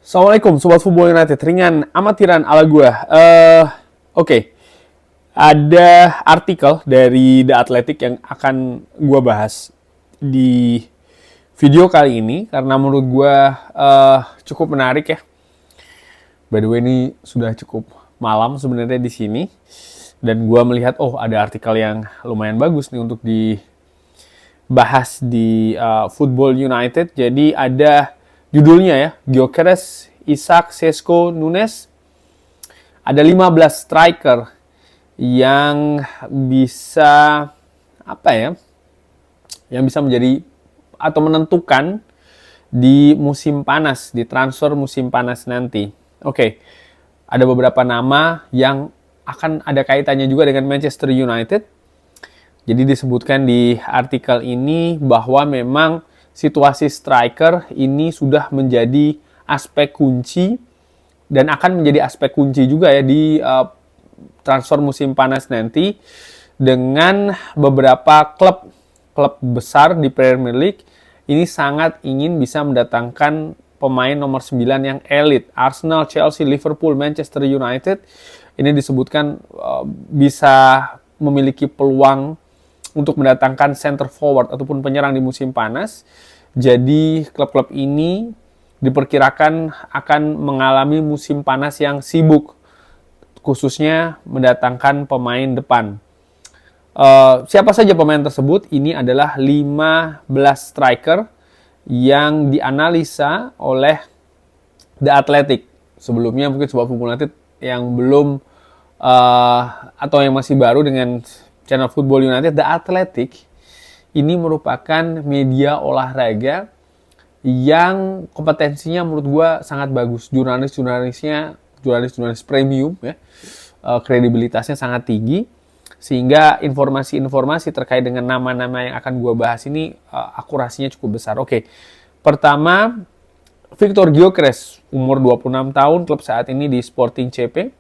Assalamualaikum Sobat Football United, ringan amatiran ala gua. Oke. Ada artikel dari The Athletic yang akan gua bahas di video kali ini karena menurut gua cukup menarik ya. By the way, ini sudah cukup malam sebenarnya di sini dan gua melihat ada artikel yang lumayan bagus nih untuk dibahas di Football United. Jadi ada judulnya ya, Gyökeres, Isak, Šeško, Nunes. Ada 15 striker yang bisa yang bisa menjadi atau menentukan di musim panas, di transfer musim panas nanti. Oke. Ada beberapa nama yang akan ada kaitannya juga dengan Manchester United. Jadi disebutkan di artikel ini bahwa memang situasi striker ini sudah menjadi aspek kunci dan akan menjadi aspek kunci juga ya di transfer musim panas nanti, dengan beberapa klub besar di Premier League ini sangat ingin bisa mendatangkan pemain nomor 9 yang elit. Arsenal, Chelsea, Liverpool, Manchester United ini disebutkan bisa memiliki peluang untuk mendatangkan center forward ataupun penyerang di musim panas. Jadi klub-klub ini diperkirakan akan mengalami musim panas yang sibuk, khususnya mendatangkan pemain depan. Siapa saja pemain tersebut? Ini adalah 15 striker yang dianalisa oleh The Athletic. Sebelumnya mungkin Sobat Football United yang belum atau yang masih baru dengan channel Football United, The Athletic ini merupakan media olahraga yang kompetensinya menurut gue sangat bagus. Jurnalis premium ya, kredibilitasnya sangat tinggi, sehingga informasi-informasi terkait dengan nama-nama yang akan gue bahas ini akurasinya cukup besar. Oke. Pertama, Viktor Gyökeres, umur 26 tahun, klub saat ini di Sporting CP.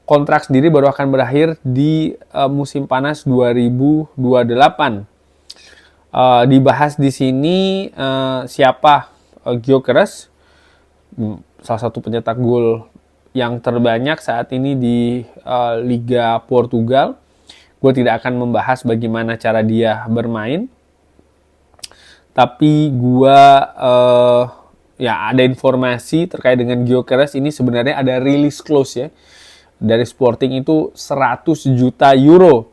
Kontrak sendiri baru akan berakhir di musim panas 2028. Dibahas di sini siapa Gyökeres, salah satu pencetak gol yang terbanyak saat ini di Liga Portugal. Gue tidak akan membahas bagaimana cara dia bermain, tapi gue ada informasi terkait dengan Gyökeres ini. Sebenarnya ada release clause ya dari Sporting, itu 100 juta euro.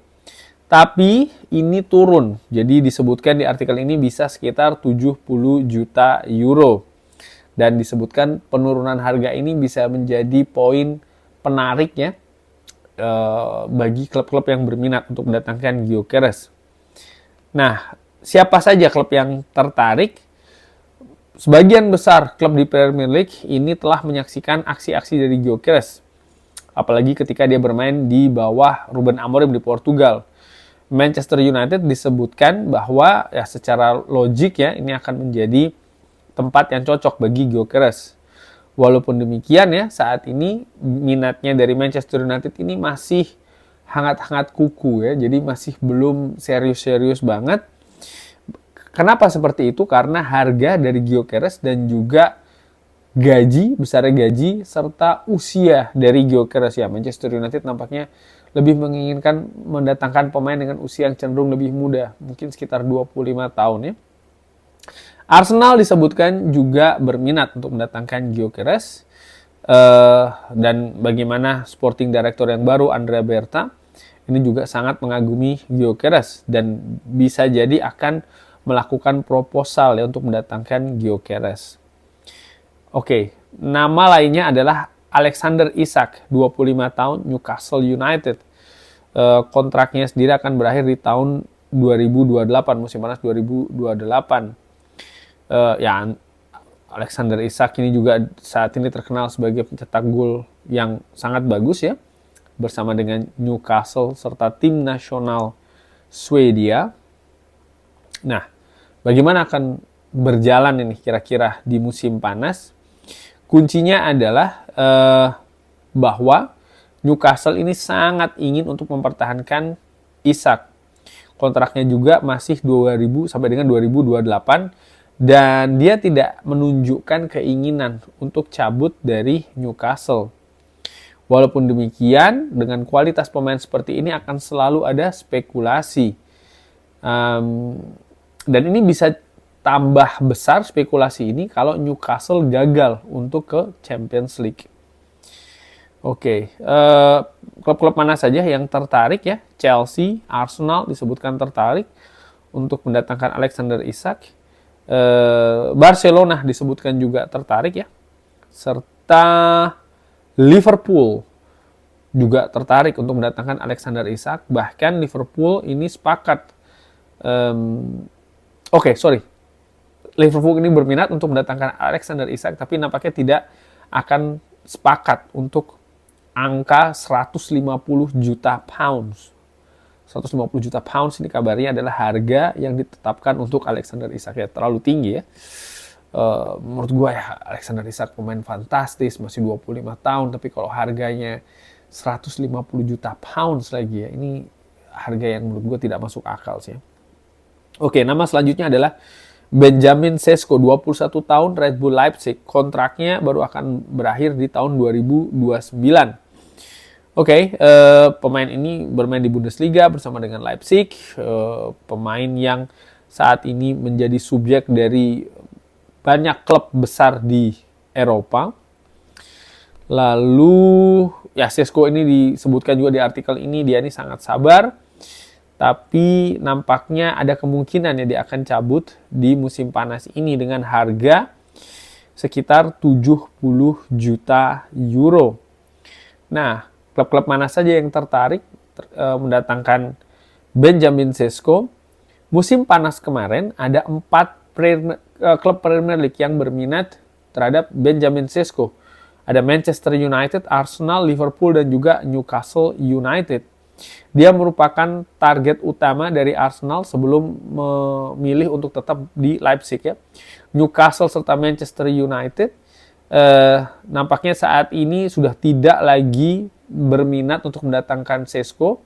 Tapi ini turun. Jadi disebutkan di artikel ini bisa sekitar 70 juta euro. Dan disebutkan penurunan harga ini bisa menjadi poin penarik ya bagi klub-klub yang berminat untuk mendatangkan Gyökeres. Nah, siapa saja klub yang tertarik? Sebagian besar klub di Premier League ini telah menyaksikan aksi-aksi dari Gyökeres. Apalagi ketika dia bermain di bawah Ruben Amorim di Portugal. Manchester United disebutkan bahwa ya secara logik ya ini akan menjadi tempat yang cocok bagi Gyökeres. Walaupun demikian ya, saat ini minatnya dari Manchester United ini masih hangat-hangat kuku ya. Jadi masih belum serius-serius banget. Kenapa seperti itu? Karena harga dari Gyökeres dan juga besarnya gaji, serta usia dari Gyökeres ya. Manchester United nampaknya lebih menginginkan mendatangkan pemain dengan usia yang cenderung lebih muda, mungkin sekitar 25 tahun ya. Arsenal disebutkan juga berminat untuk mendatangkan Gyökeres, dan bagaimana Sporting Director yang baru Andrea Berta ini juga sangat mengagumi Gyökeres dan bisa jadi akan melakukan proposal ya untuk mendatangkan Gyökeres. Oke, nama lainnya adalah Alexander Isak, 25 tahun, Newcastle United. Kontraknya sendiri akan berakhir di tahun 2028, musim panas 2028. Alexander Isak ini juga saat ini terkenal sebagai pencetak gol yang sangat bagus ya, bersama dengan Newcastle serta tim nasional Swedia. Nah, bagaimana akan berjalan ini kira-kira di musim panas? Kuncinya adalah bahwa Newcastle ini sangat ingin untuk mempertahankan Isak. Kontraknya juga masih 2000 sampai dengan 2028 dan dia tidak menunjukkan keinginan untuk cabut dari Newcastle. Walaupun demikian, dengan kualitas pemain seperti ini akan selalu ada spekulasi. Dan ini bisa tambah besar spekulasi ini kalau Newcastle gagal untuk ke Champions League. Oke, klub-klub mana saja yang tertarik ya? Chelsea, Arsenal disebutkan tertarik untuk mendatangkan Alexander Isak. Barcelona disebutkan juga tertarik ya. Serta Liverpool juga tertarik untuk mendatangkan Alexander Isak. Bahkan Liverpool ini sepakat. Liverpool ini berminat untuk mendatangkan Alexander Isak, tapi nampaknya tidak akan sepakat untuk angka 150 juta pounds. 150 juta pounds ini kabarnya adalah harga yang ditetapkan untuk Alexander Isak. Ya, terlalu tinggi ya. Menurut gue ya, Alexander Isak pemain fantastis, masih 25 tahun, tapi kalau harganya 150 juta pounds lagi ya, ini harga yang menurut gue tidak masuk akal sih. Oke, nama selanjutnya adalah Benjamin Sesko, 21 tahun, Red Bull Leipzig. Kontraknya baru akan berakhir di tahun 2029. Pemain ini bermain di Bundesliga bersama dengan Leipzig. Pemain yang saat ini menjadi subjek dari banyak klub besar di Eropa. Lalu, ya Sesko ini disebutkan juga di artikel ini, dia ini sangat sabar. Tapi nampaknya ada kemungkinan ya dia akan cabut di musim panas ini dengan harga sekitar 70 juta euro. Nah, klub-klub mana saja yang tertarik mendatangkan Benjamin Sesko? Musim panas kemarin ada 4 klub Premier League yang berminat terhadap Benjamin Sesko. Ada Manchester United, Arsenal, Liverpool, dan juga Newcastle United. Dia merupakan target utama dari Arsenal sebelum memilih untuk tetap di Leipzig ya. Newcastle serta Manchester United nampaknya saat ini sudah tidak lagi berminat untuk mendatangkan Sesko.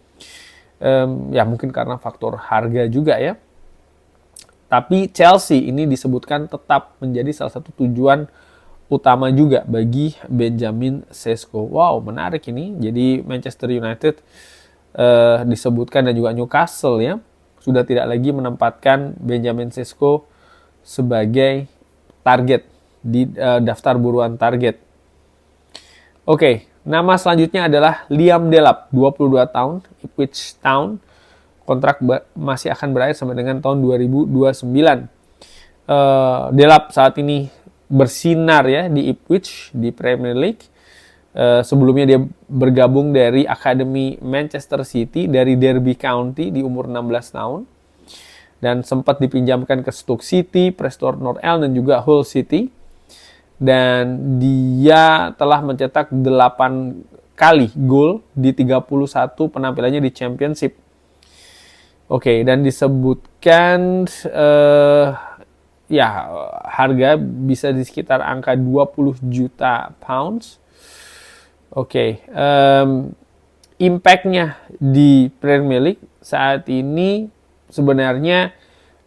Ya mungkin karena faktor harga juga ya. Tapi Chelsea ini disebutkan tetap menjadi salah satu tujuan utama juga bagi Benjamin Sesko. Wow, menarik ini. Jadi Manchester United disebutkan dan juga Newcastle ya sudah tidak lagi menempatkan Benjamin Sesko sebagai target di daftar buruan target. Nama selanjutnya adalah Liam Delap, 22 tahun, Ipswich Town. Kontrak masih akan berakhir sampai dengan tahun 2029. Delap saat ini bersinar ya di Ipswich di Premier League. Sebelumnya dia bergabung dari Akademi Manchester City dari Derby County di umur 16 tahun. Dan sempat dipinjamkan ke Stoke City, Preston North End, dan juga Hull City. Dan dia telah mencetak 8 kali gol di 31 penampilannya di Championship. Dan disebutkan harga bisa di sekitar angka 20 juta pounds. Impact-nya di Premier League saat ini sebenarnya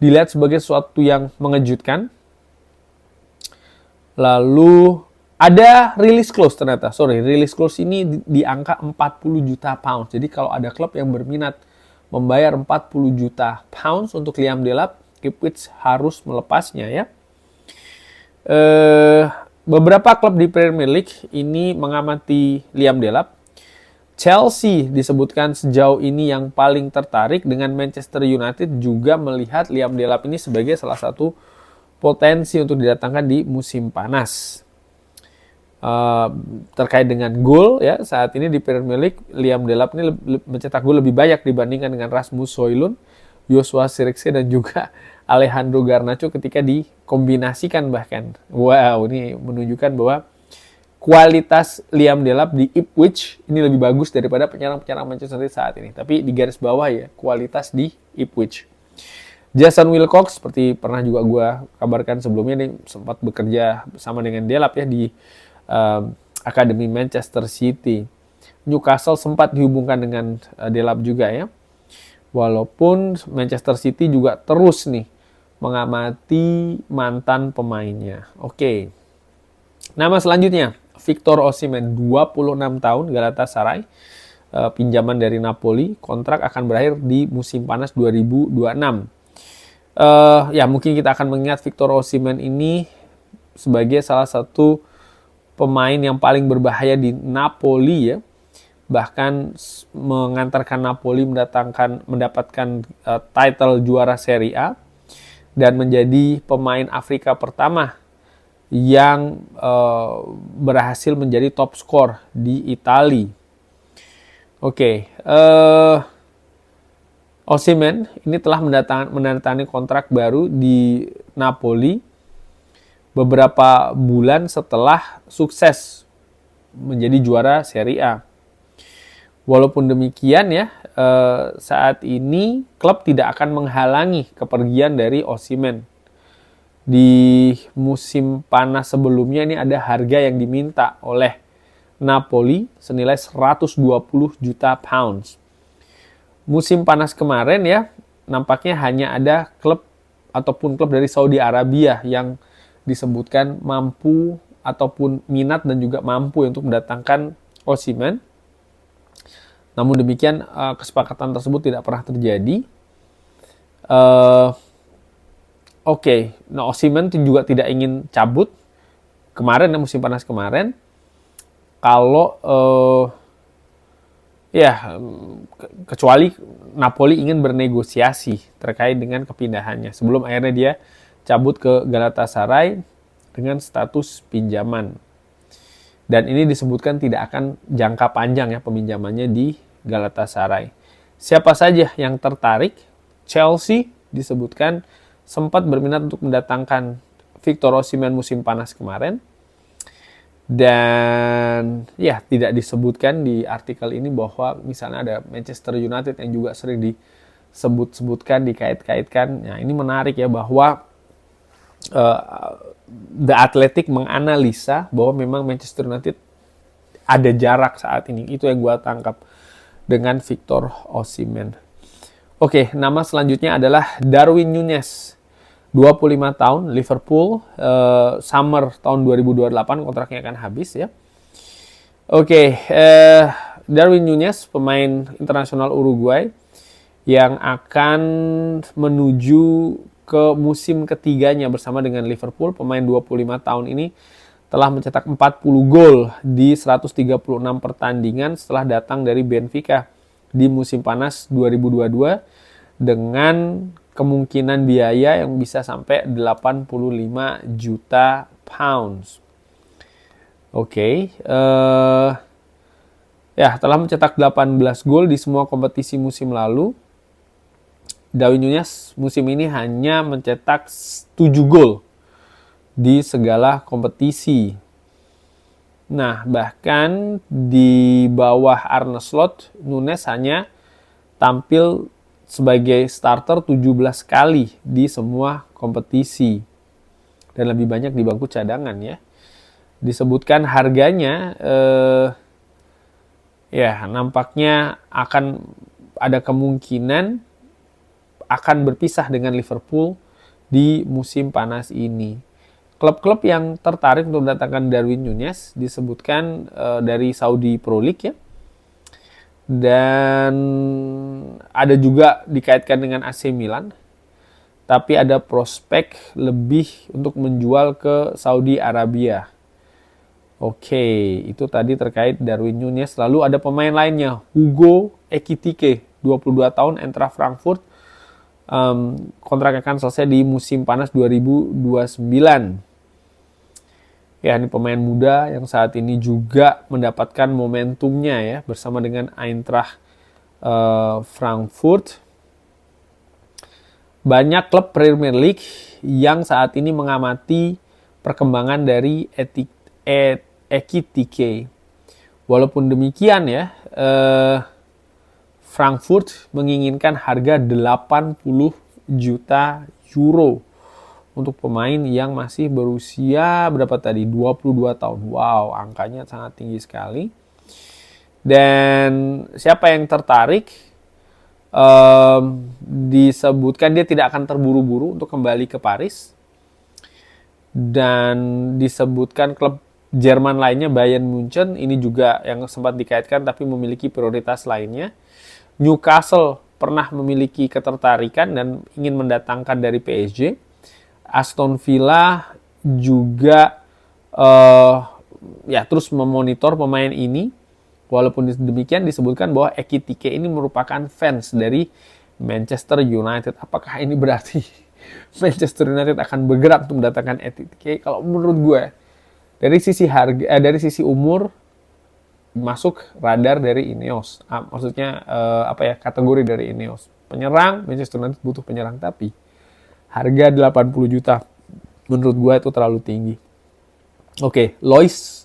dilihat sebagai sesuatu yang mengejutkan. Lalu ada release clause ternyata. Release clause ini di angka 40 juta pounds. Jadi kalau ada klub yang berminat membayar 40 juta pounds untuk Liam Delap, Ipswich harus melepasnya ya. Beberapa klub di Premier League ini mengamati Liam Delap. Chelsea disebutkan sejauh ini yang paling tertarik, dengan Manchester United juga melihat Liam Delap ini sebagai salah satu potensi untuk didatangkan di musim panas. Terkait dengan gol ya, saat ini di Premier League Liam Delap ini mencetak gol lebih banyak dibandingkan dengan Rasmus Højlund, Joshua Zirkzee, dan juga Alejandro Garnacho ketika dikombinasikan bahkan. Wow, ini menunjukkan bahwa kualitas Liam Delap di Ipswich ini lebih bagus daripada penyerang-penyerang Manchester United saat ini. Tapi di garis bawah ya, kualitas di Ipswich. Jason Wilcox, seperti pernah juga gue kabarkan sebelumnya, ini sempat bekerja bersama dengan Delap ya di Akademi Manchester City. Newcastle sempat dihubungkan dengan Delap juga ya. Walaupun Manchester City juga terus nih mengamati mantan pemainnya. Oke. Nama selanjutnya, Victor Osimhen, 26 tahun, Galatasaray. Pinjaman dari Napoli, kontrak akan berakhir di musim panas 2026. Ya mungkin kita akan mengingat Victor Osimhen ini sebagai salah satu pemain yang paling berbahaya di Napoli ya. Bahkan mengantarkan Napoli mendapatkan title juara Serie A dan menjadi pemain Afrika pertama yang berhasil menjadi top skor di Italia. Oke, Osimhen ini telah menandatangani kontrak baru di Napoli beberapa bulan setelah sukses menjadi juara Serie A. Walaupun demikian ya, saat ini klub tidak akan menghalangi kepergian dari Osimhen. Di musim panas sebelumnya ini ada harga yang diminta oleh Napoli senilai 120 juta pounds. Musim panas kemarin ya, nampaknya hanya ada klub ataupun klub dari Saudi Arabia yang disebutkan mampu ataupun minat dan juga mampu untuk mendatangkan Osimhen. Namun demikian kesepakatan tersebut tidak pernah terjadi. Oke, nah Osimhen juga tidak ingin cabut kemarin ya, musim panas kemarin. Kalau kecuali Napoli ingin bernegosiasi terkait dengan kepindahannya sebelum akhirnya dia cabut ke Galatasaray dengan status pinjaman. Dan ini disebutkan tidak akan jangka panjang ya peminjamannya di Galatasaray. Siapa saja yang tertarik? Chelsea disebutkan sempat berminat untuk mendatangkan Victor Osimhen musim panas kemarin. Dan ya tidak disebutkan di artikel ini bahwa misalnya ada Manchester United yang juga sering disebut-sebutkan, dikait-kaitkan. Nah ini menarik ya bahwa The Athletic menganalisa bahwa memang Manchester United ada jarak saat ini. Itu yang gue tangkap dengan Victor Osimhen. Oke, nama selanjutnya adalah Darwin Núñez. 25 tahun, Liverpool, summer tahun 2028 kontraknya akan habis ya. Oke, Darwin Núñez, pemain internasional Uruguay yang akan menuju ke musim ketiganya bersama dengan Liverpool. Pemain 25 tahun ini telah mencetak 40 gol di 136 pertandingan setelah datang dari Benfica di musim panas 2022 dengan kemungkinan biaya yang bisa sampai 85 juta pounds. Oke, telah mencetak 18 gol di semua kompetisi musim lalu. Darwin Núñez musim ini hanya mencetak 7 gol di segala kompetisi. Nah, bahkan di bawah Arne Slot, Núñez hanya tampil sebagai starter 17 kali di semua kompetisi dan lebih banyak di bangku cadangan ya. Disebutkan harganya nampaknya akan ada kemungkinan akan berpisah dengan Liverpool di musim panas ini. Klub-klub yang tertarik untuk mendatangkan Darwin Núñez disebutkan dari Saudi Pro League ya. Dan ada juga dikaitkan dengan AC Milan, tapi ada prospek lebih untuk menjual ke Saudi Arabia. Oke, itu tadi terkait Darwin Núñez. Lalu ada pemain lainnya, Hugo Ekitike, 22 tahun, Eintracht Frankfurt. Kontrak akan selesai di musim panas 2029. Ya, ini pemain muda yang saat ini juga mendapatkan momentumnya ya bersama dengan Eintracht Frankfurt. Banyak klub Premier League yang saat ini mengamati perkembangan dari Ekitike. Walaupun demikian ya, Frankfurt menginginkan harga 80 juta euro untuk pemain yang masih berusia berapa tadi? 22 tahun. Wow, angkanya sangat tinggi sekali. Dan siapa yang tertarik? Disebutkan dia tidak akan terburu-buru untuk kembali ke Paris. Dan disebutkan klub Jerman lainnya, Bayern Munchen, ini juga yang sempat dikaitkan tapi memiliki prioritas lainnya. Newcastle pernah memiliki ketertarikan dan ingin mendatangkan dari PSG. Aston Villa juga terus memonitor pemain ini. Walaupun demikian disebutkan bahwa Ekitike ini merupakan fans dari Manchester United. Apakah ini berarti Manchester United akan bergerak untuk mendatangkan Ekitike? Kalau menurut gue, dari sisi harga, dari sisi umur masuk radar dari Ineos. Maksudnya kategori dari Ineos. Penyerang, Manchester United butuh penyerang, tapi harga 80 juta menurut gue itu terlalu tinggi. Oke, Lois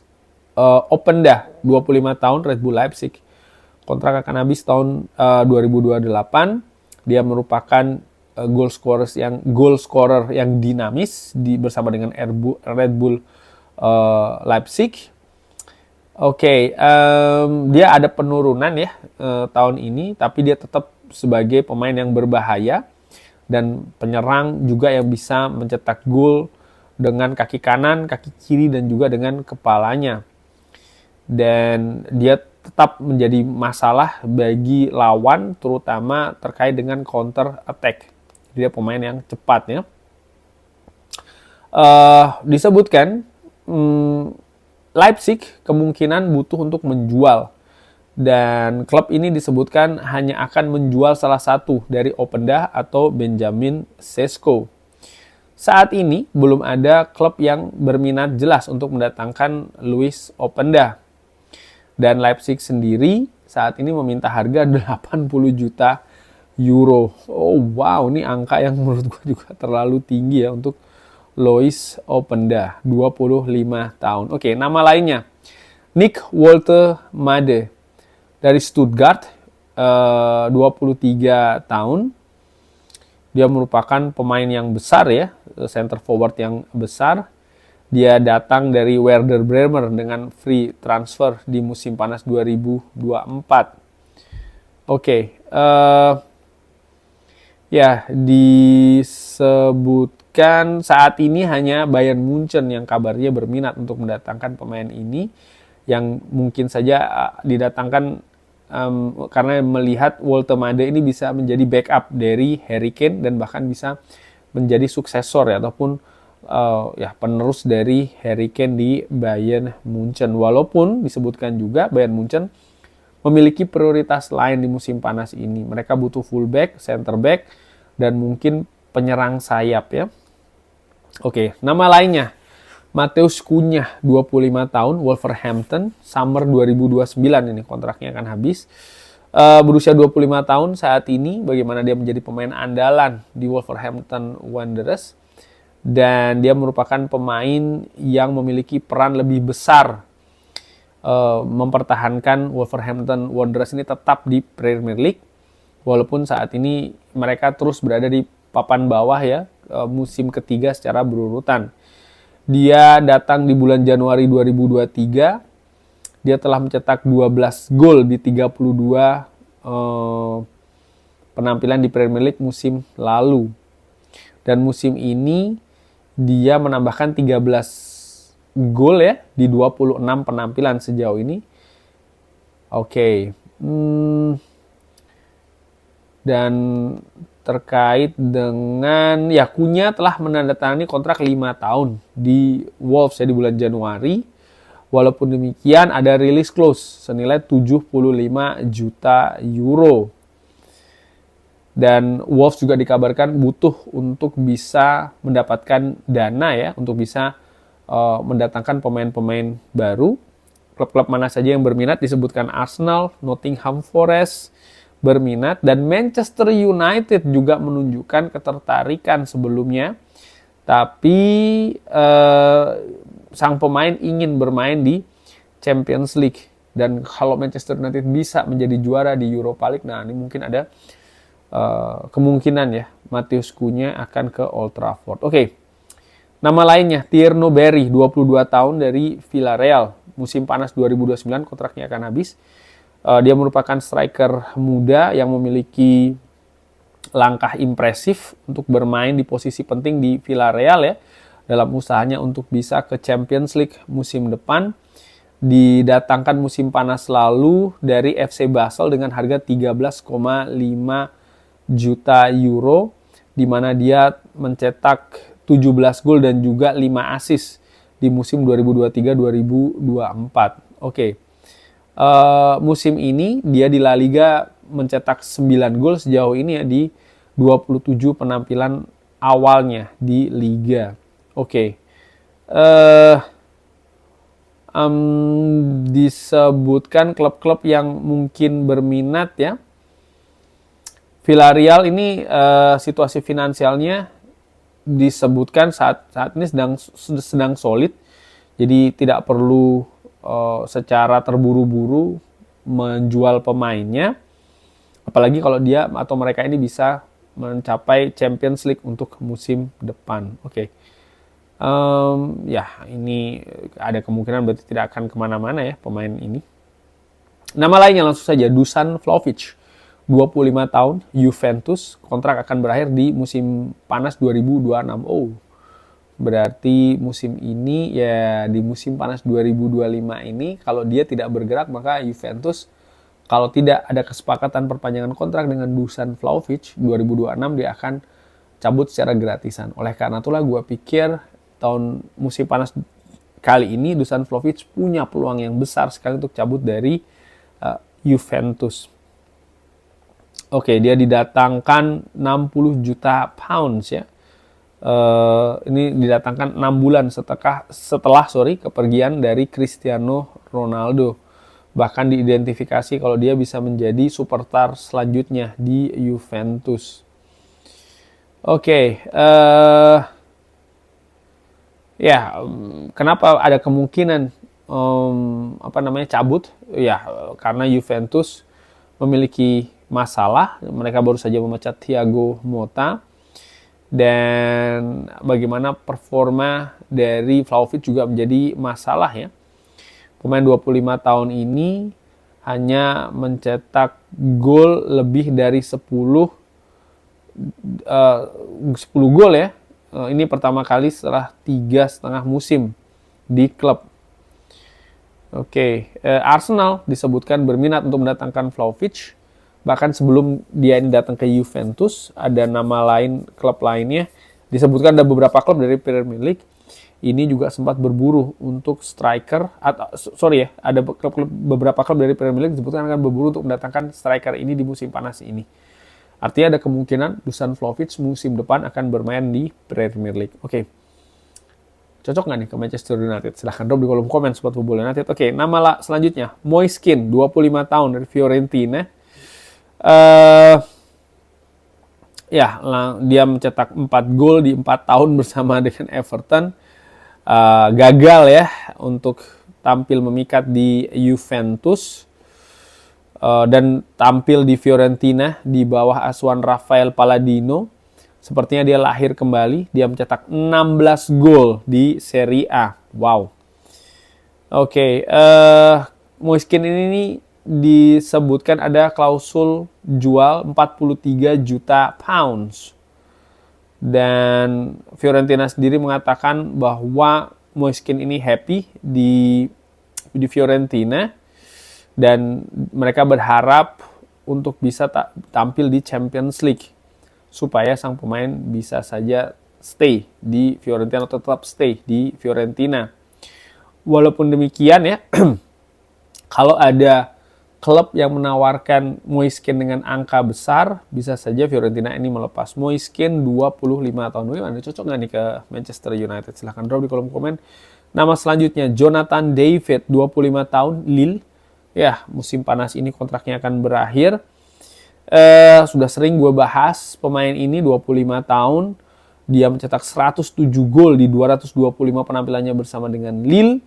Openda, 25 tahun, Red Bull Leipzig. Kontrak akan habis tahun 2028. Dia merupakan goal scorer yang dinamis bersama dengan Red Bull Leipzig. Oke, dia ada penurunan ya tahun ini, tapi dia tetap sebagai pemain yang berbahaya dan penyerang juga yang bisa mencetak gol dengan kaki kanan, kaki kiri, dan juga dengan kepalanya. Dan dia tetap menjadi masalah bagi lawan, terutama terkait dengan counter attack. Dia pemain yang cepat ya. Disebutkan Leipzig kemungkinan butuh untuk menjual. Dan klub ini disebutkan hanya akan menjual salah satu dari Openda atau Benjamin Sesko. Saat ini belum ada klub yang berminat jelas untuk mendatangkan Louis Openda. Dan Leipzig sendiri saat ini meminta harga 80 juta euro. Oh wow, ini angka yang menurut gue juga terlalu tinggi ya untuk Louis Openda, 25 tahun. Oke, nama lainnya Nick Woltemade dari Stuttgart, 23 tahun. Dia merupakan pemain yang besar ya, center forward yang besar. Dia datang dari Werder Bremen dengan free transfer di musim panas 2024. Oke, disebutkan saat ini hanya Bayern Munchen yang kabarnya berminat untuk mendatangkan pemain ini, yang mungkin saja didatangkan karena melihat Woltemade ini bisa menjadi backup dari Harry Kane dan bahkan bisa menjadi suksesor ya, ataupun penerus dari Harry Kane di Bayern Munchen. Walaupun disebutkan juga Bayern Munchen memiliki prioritas lain di musim panas ini. Mereka butuh fullback, center back, dan mungkin penyerang sayap ya. Oke, nama lainnya Matheus Cunha, 25 tahun, Wolverhampton, summer 2029 ini kontraknya akan habis. Berusia 25 tahun saat ini, bagaimana dia menjadi pemain andalan di Wolverhampton Wanderers. Dan dia merupakan pemain yang memiliki peran lebih besar mempertahankan Wolverhampton Wanderers ini tetap di Premier League, walaupun saat ini mereka terus berada di papan bawah ya, musim ketiga secara berurutan. Dia datang di bulan Januari 2023. Dia telah mencetak 12 gol di 32 penampilan di Premier League musim lalu. Dan musim ini dia menambahkan 13 gol ya di 26 penampilan sejauh ini. Oke. Dan terkait dengan Cunha telah menandatangani kontrak 5 tahun di Wolves ya di bulan Januari. Walaupun demikian ada release clause senilai 75 juta euro. Dan Wolves juga dikabarkan butuh untuk bisa mendapatkan dana ya, untuk bisa mendatangkan pemain-pemain baru. Klub-klub mana saja yang berminat disebutkan Arsenal, Nottingham Forest berminat, dan Manchester United juga menunjukkan ketertarikan sebelumnya. Tapi sang pemain ingin bermain di Champions League. Dan kalau Manchester United bisa menjadi juara di Europa League, nah ini mungkin ada kemungkinan ya Matheus Cunha akan ke Old Trafford. Oke. Nama lainnya Tierno Berry, 22 tahun dari Villarreal. Musim panas 2029 kontraknya akan habis. Dia merupakan striker muda yang memiliki langkah impresif untuk bermain di posisi penting di Villarreal ya, dalam usahanya untuk bisa ke Champions League musim depan. Didatangkan musim panas lalu dari FC Basel dengan harga 13,5 juta euro, di mana dia mencetak 17 gol dan juga 5 assist di musim 2023-2024. Oke. Musim ini dia di La Liga mencetak 9 gol sejauh ini ya di 27 penampilan awalnya di Liga. Oke. Disebutkan klub-klub yang mungkin berminat ya. Villarreal ini situasi finansialnya disebutkan saat ini sedang solid, jadi tidak perlu secara terburu-buru menjual pemainnya, apalagi kalau dia atau mereka ini bisa mencapai Champions League untuk musim depan. Oke. Ya, ini ada kemungkinan berarti tidak akan kemana-mana ya pemain ini. Nama lainnya langsung saja, Dusan Vlahovic, 25 tahun, Juventus, kontrak akan berakhir di musim panas 2026. Oh, berarti musim ini ya, di musim panas 2025 ini kalau dia tidak bergerak, maka Juventus kalau tidak ada kesepakatan perpanjangan kontrak dengan Dusan Vlahovic 2026, dia akan cabut secara gratisan. Oleh karena itulah gue pikir tahun musim panas kali ini Dusan Vlahovic punya peluang yang besar sekali untuk cabut dari Juventus. Oke, dia didatangkan 60 juta pounds ya. Ini didatangkan 6 bulan setelah kepergian dari Cristiano Ronaldo. Bahkan diidentifikasi kalau dia bisa menjadi superstar selanjutnya di Juventus. Oke, ya, kenapa ada kemungkinan cabut? Ya, karena Juventus memiliki masalah. Mereka baru saja memecat Thiago Motta, dan bagaimana performa dari Vlahovic juga menjadi masalah ya. Pemain 25 tahun ini hanya mencetak gol lebih dari 10 gol ya. Ini pertama kali setelah 3,5 musim di klub. Oke, Arsenal disebutkan berminat untuk mendatangkan Vlahovic. Bahkan sebelum dia ini datang ke Juventus, ada nama lain, klub lainnya. Disebutkan ada beberapa klub dari Premier League. Ini juga sempat berburu untuk striker. Ada beberapa klub dari Premier League disebutkan akan berburu untuk mendatangkan striker ini di musim panas ini. Artinya ada kemungkinan Dusan Vlahovic musim depan akan bermain di Premier League. Oke. Cocok nggak nih ke Manchester United? Silahkan drop di kolom komen Sobat Football United. Oke, nama selanjutnya. Moise Kean, 25 tahun dari Fiorentina. Dia mencetak 4 gol di 4 tahun bersama dengan Everton. Gagal ya untuk tampil memikat di Juventus. Dan tampil di Fiorentina di bawah asuhan Rafael Palladino. Sepertinya dia lahir kembali. Dia mencetak 16 gol di Serie A. Wow. Oke. Moise Kean ini disebutkan ada klausul jual 43 juta pounds. Dan Fiorentina sendiri mengatakan bahwa Moise Kean ini happy di Fiorentina. Dan mereka berharap untuk bisa tampil di Champions League supaya sang pemain bisa saja stay di Fiorentina atau tetap stay di Fiorentina. Walaupun demikian ya, kalau ada klub yang menawarkan Moise Kean dengan angka besar, bisa saja Fiorentina ini melepas. Moise Kean 25 tahun. Anda cocok nggak nih ke Manchester United? Silahkan drop di kolom komen. Nama selanjutnya Jonathan David, 25 tahun, Lille. Ya, musim panas ini kontraknya akan berakhir. Sudah sering gue bahas pemain ini, 25 tahun. Dia mencetak 107 gol di 225 penampilannya bersama dengan Lille.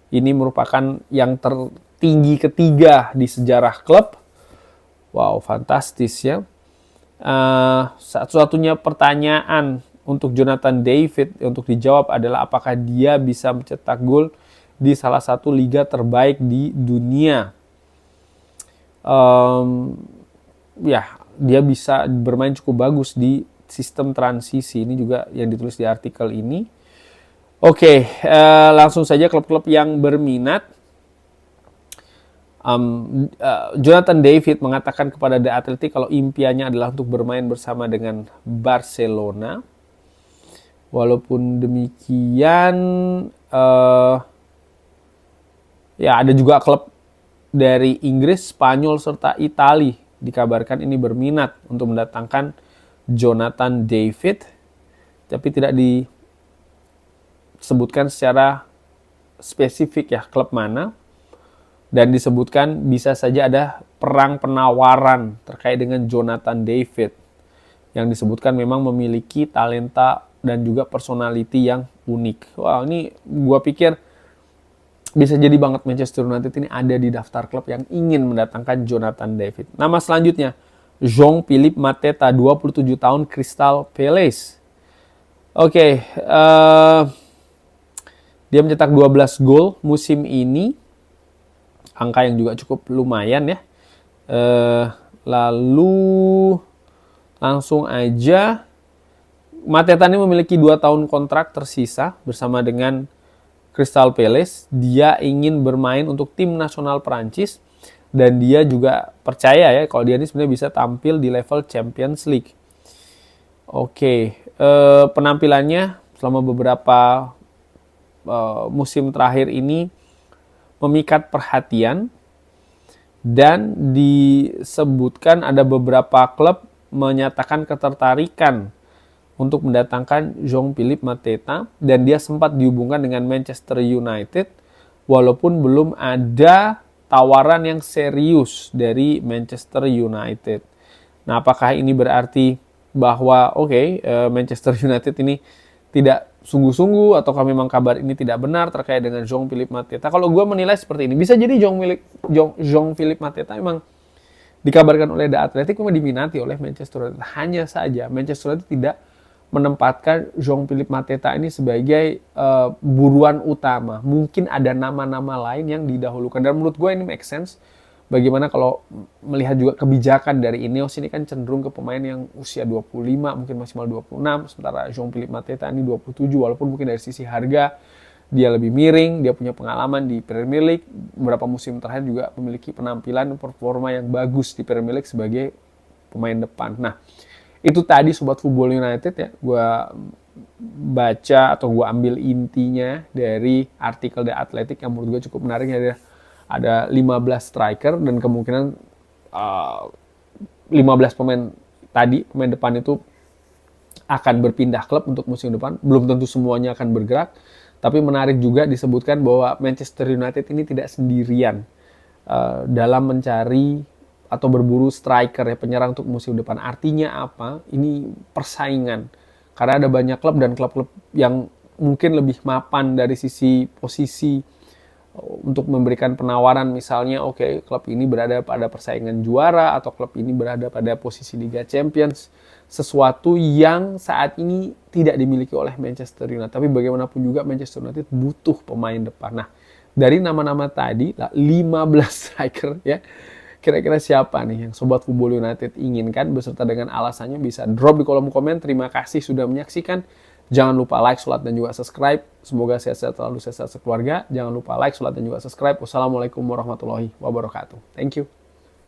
Ini merupakan yang tertinggi ketiga di sejarah klub. Wow, fantastis ya. Satu-satunya pertanyaan untuk Jonathan David untuk dijawab adalah apakah dia bisa mencetak gol di salah satu liga terbaik di dunia. Ya, dia bisa bermain cukup bagus di sistem transisi. Ini juga yang ditulis di artikel ini. Oke, langsung saja klub-klub yang berminat. Jonathan David mengatakan kepada The Athletic kalau impiannya adalah untuk bermain bersama dengan Barcelona. Walaupun demikian, ya ada juga klub dari Inggris, Spanyol, serta Italia dikabarkan ini berminat untuk mendatangkan Jonathan David, tapi tidak disebutkan secara spesifik ya klub mana, dan disebutkan bisa saja ada perang penawaran terkait dengan Jonathan David yang disebutkan memang memiliki talenta dan juga personality yang unik. Wah, ini gua pikir bisa jadi banget Manchester United ini ada di daftar klub yang ingin mendatangkan Jonathan David. Nama selanjutnya, Jean-Philippe Mateta, 27 tahun, Crystal Palace. Oke, dia mencetak 12 gol musim ini. Angka yang juga cukup lumayan ya. Lalu langsung aja, Mateta ini memiliki 2 tahun kontrak tersisa bersama dengan Crystal Palace. Dia ingin bermain untuk tim nasional Perancis dan dia juga percaya ya kalau dia ini sebenarnya bisa tampil di level Champions League. Oke, penampilannya selama beberapa musim terakhir ini memikat perhatian dan disebutkan ada beberapa klub menyatakan ketertarikan untuk mendatangkan Jean-Philippe Mateta dan dia sempat dihubungkan dengan Manchester United walaupun belum ada tawaran yang serius dari Manchester United. Nah, apakah ini berarti bahwa Manchester United ini tidak sungguh-sungguh ataukah memang kabar ini tidak benar terkait dengan Jean-Philippe Mateta? Kalau gue menilai seperti ini, bisa jadi Jean-Philippe Mateta memang dikabarkan oleh The Athletic memang diminati oleh Manchester United. Hanya saja Manchester United tidak menempatkan Jean-Philippe Mateta ini sebagai buruan utama. Mungkin ada nama-nama lain yang didahulukan. Dan menurut gue ini make sense. Bagaimana kalau melihat juga kebijakan dari Ineos ini kan cenderung ke pemain yang usia 25, mungkin maksimal 26. Sementara Jean-Philippe Mateta ini 27, walaupun mungkin dari sisi harga dia lebih miring, dia punya pengalaman di Premier League. Beberapa musim terakhir juga memiliki penampilan performa yang bagus di Premier League sebagai pemain depan. Nah, itu tadi Sobat Football United ya, gue baca atau gue ambil intinya dari artikel The Athletic yang menurut gue cukup menarik. Ada 15 striker dan kemungkinan 15 pemain tadi, pemain depan itu akan berpindah klub untuk musim depan. Belum tentu semuanya akan bergerak, tapi menarik juga disebutkan bahwa Manchester United ini tidak sendirian dalam mencari atau berburu striker ya, penyerang untuk musim depan. Artinya apa? Ini persaingan. Karena ada banyak klub dan klub-klub yang mungkin lebih mapan dari sisi posisi untuk memberikan penawaran, misalnya klub ini berada pada persaingan juara atau klub ini berada pada posisi Liga Champions, sesuatu yang saat ini tidak dimiliki oleh Manchester United. Tapi bagaimanapun juga Manchester United butuh pemain depan. Nah, dari nama-nama tadi 15 striker ya, kira-kira siapa nih yang Sobat Football United inginkan beserta dengan alasannya bisa drop di kolom komen. Terima kasih sudah menyaksikan. Jangan lupa like, sholat, dan juga subscribe. Semoga sehat-sehat selalu, sehat-sehat sekeluarga. Jangan lupa like, sholat, dan juga subscribe. Wassalamualaikum warahmatullahi wabarakatuh. Thank you.